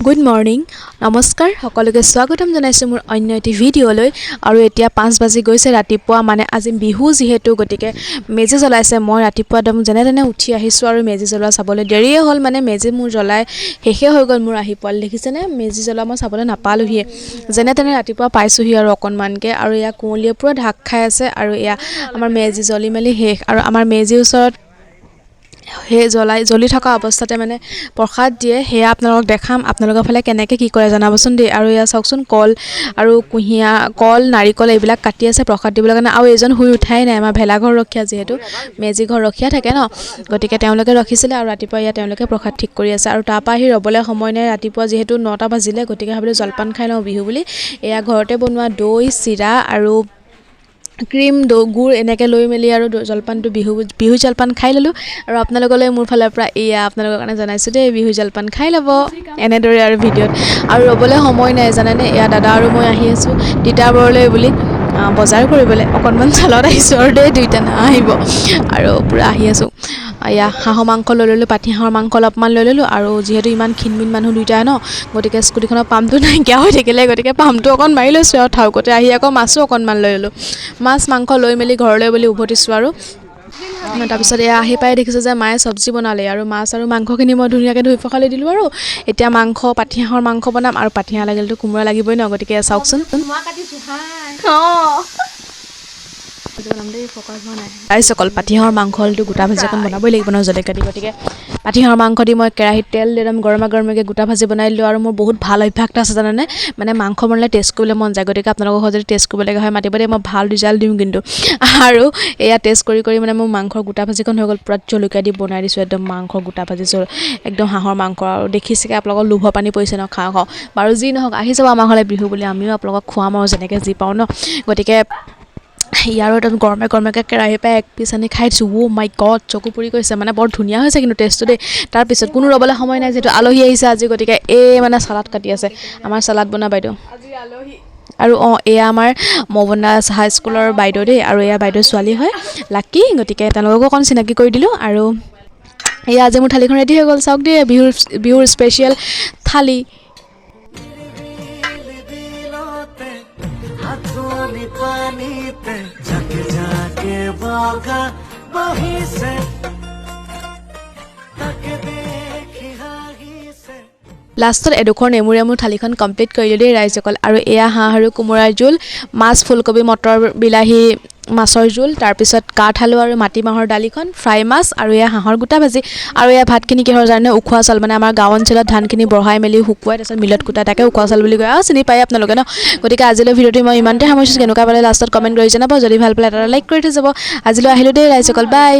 good morning নমস্কাৰ সকলোকে স্বাগতম জনাইছোঁ মোৰ অন্য এটি ভিডিঅ'লৈ আৰু এতিয়া 5 বাজি গৈছে ৰাতিপুৱা মানে আজি বিহু যিহেতু গতিকে মেজি জ্বলাইছে মই ৰাতিপুৱা একদম যেনে তেনে উঠি আহিছোঁ আৰু মেজি জ্বলোৱা চাবলৈ দেৰিয়ে হ'ল মানে মেজি মোৰ জ্বলাই শেষে হৈ গ'ল মোৰ আহি পোৱালি দেখিছেনে মেজি জ্বলোৱা মই চাবলৈ নাপালোহিয়ে যেনে তেনে ৰাতিপুৱা পাইছোঁহি আৰু অকণমানকৈ আৰু এয়া কুঁৱলীয়ে পূৰা ঢাক খাই আছে আৰু এয়া আমাৰ মেজি জ্বলি মেলি শেষ আৰু আমাৰ মেজিৰ ওচৰত সেই জ্বলি থকা অৱস্থাতে মানে প্ৰসাদ দিয়ে সেয়া আপোনালোকক দেখাম আপোনালোকৰ ফালে কেনেকৈ কি কৰে জনাবচোন দেই আৰু এয়া চাওকচোন কল আৰু কুঁহিয়া কল নাৰিকল এইবিলাক কাটি আছে প্ৰসাদ দিবলৈ কাৰণে আৰু এজন শুই উঠাই নাই আমাৰ ভেলাঘৰ ৰখীয়া যিহেতু মেজি ঘৰ ৰখীয়া থাকে ন গতিকে তেওঁলোকে ৰখিছিলে আৰু ৰাতিপুৱা ইয়াত তেওঁলোকে প্ৰসাদ ঠিক কৰি আছে আৰু তাৰপৰা আহি ৰ'বলৈ সময় নাই ৰাতিপুৱা যিহেতু 9টা বাজিলে গতিকে ভাবিলোঁ জলপান খাই লওঁ বিহু বুলি এয়া ঘৰতে বনোৱা দৈ চিৰা আৰু ক্ৰীম গুড় এনেকৈ লৈ মেলি আৰু জলপানটো বিহু জলপান খাই ল'লোঁ আৰু আপোনালোকলৈ মোৰ ফালৰ পৰা এয়া আপোনালোকৰ কাৰণে জনাইছোঁ দেই বিহু জলপান খাই ল'ব এনেদৰে আৰু ভিডিঅ'ত আৰু ৰ'বলৈ সময় নাই জানেনে এয়া দাদা আৰু মই আহি আছোঁ তিতাবৰলৈ বুলি বজাৰ কৰিবলৈ অকণমান চালত আহিছোঁ আৰু দেই দুইটা আহিব আৰু পূৰা আহি আছোঁ এয়া হাঁহৰ মাংস লৈ ল'লোঁ পাতি হাঁহৰ মাংস অলপমান লৈ ল'লোঁ আৰু যিহেতু ইমান ক্ষীণমিন মানুহ দুইটাই ন গতিকে স্কুটিখনৰ পাম্পটো নাইকিয়া হৈ থাকিলে গতিকে পাম্পটো অকণ মাৰি লৈছোঁ আৰু থাউকতে আহি আকৌ মাছো অকণমান লৈ ল'লোঁ মাছ মাংস লৈ মেলি ঘৰলৈ বুলি উভতিছোঁ আৰু তাৰপিছত এয়া আহি পাই দেখিছোঁ যে মায়ে চব্জি বনালে আৰু মাছ আৰু মাংসখিনি মই ধুনীয়াকৈ ধুই পখালি দিলোঁ আৰু এতিয়া পাতিহাঁহৰ মাংস বনাম আৰু পাতিহাঁহ লাগিলেতো কোমোৰা লাগিবই ন গতিকে চাওকচোন অকল পাতিহাঁহৰ মাংস হ'লেতো গোটা ভাজি অকণ বনাবই লাগিব ন জলকীয়া দি গতিকে পাতিহাঁহৰ মাংস দি মই কেৰাহীত তেল দি একদম গৰমা গৰমকৈ গোটা ভাজি বনাই দিলোঁ আৰু মোৰ বহুত ভাল অভ্যাস এটা আছে জানেনে মানে মাংস বনালে টেষ্ট কৰিবলৈ মন যায় গতিকে আপোনালোকৰ ঘৰত যদি টেষ্ট কৰিবলগা হয় মাতিব দেই মই ভাল ৰিজাল্ট দিম কিন্তু আৰু এয়া টেষ্ট কৰি মানে মোৰ মাংসৰ গোটা ভাজিখন হৈ গ'ল পূৰা জলকীয়া দি বনাই দিছোঁ একদম মাংসৰ গোটা ভাজি একদম হাঁহৰ মাংস আৰু দেখিছেগৈ আপোনালোকৰ লোভৰ পানী পৰিছে ন খাওঁ বাৰু যি নহওক আহি যাব আমাৰ ঘৰলৈ বিহু বুলি আমিও আপোনালোকক খুৱাম আৰু যেনেকৈ যি পাওঁ ন গতিকে ইয়াৰো একদম গৰমে কেৰাহীৰ পৰা এক পিচ আনি খাই দিছোঁ মাই গড চকু পুৰি গৈছে মানে বৰ ধুনীয়া হৈছে কিন্তু টেষ্টটো দেই তাৰপিছত কোনো ৰ'বলৈ সময় নাই যিহেতু আলহী আহিছে আজি গতিকে মানে চালাড কাটি আছে আমাৰ চালাড বনোৱা বাইদেউ আৰু এয়া আমাৰ মৌবন্দা হাইস্কুলৰ বাইদেউ দেই আৰু এয়া বাইদেউ ছোৱালী হয় লাকি গতিকে তেওঁলোককো অকণ চিনাকি কৰি দিলোঁ আৰু এয়া আজি মোৰ থালিখন ৰেডি হৈ গ'ল চাওক দেই বিহুৰ স্পেচিয়েল থালি লাষ্টত এডোখৰ নেমুৰে মোৰ থালিখন কমপ্লিট কৰিলোঁ দেই ৰাইজসকল আৰু এয়া হাঁহ আৰু কোমোৰাৰ জোল মাছ ফুলকবি মটৰ বিলাহী মাছৰ জোল তাৰপিছত কাঠআলু আৰু মাটিমাহৰ দালিখন ফ্ৰাই মাছ আৰু এয়া হাঁহৰ গোটা ভাজি আৰু এয়া ভাতখিনি কিহৰ কাৰণে উখোৱা চাউল মানে আমাৰ গাঁও অঞ্চলত ধানখিনি বঢ়াই মেলি শুকুৱাই তাৰপিছত মিলত কুটা তাকে উখোৱা চাউল বুলি কয় আৰু চিনি পায় আপোনালোকে ন গতিকে আজিলৈ ভিডিঅ'টো মই ইমানতে সামৰিছোঁ কেনেকুৱা পালে লাষ্টত কমেণ্ট কৰি জনাব যদি ভাল পালে এটা লাইক কৰি থৈ যাব আজিলৈ আহিলোঁ দেই ৰাইজসকল বাই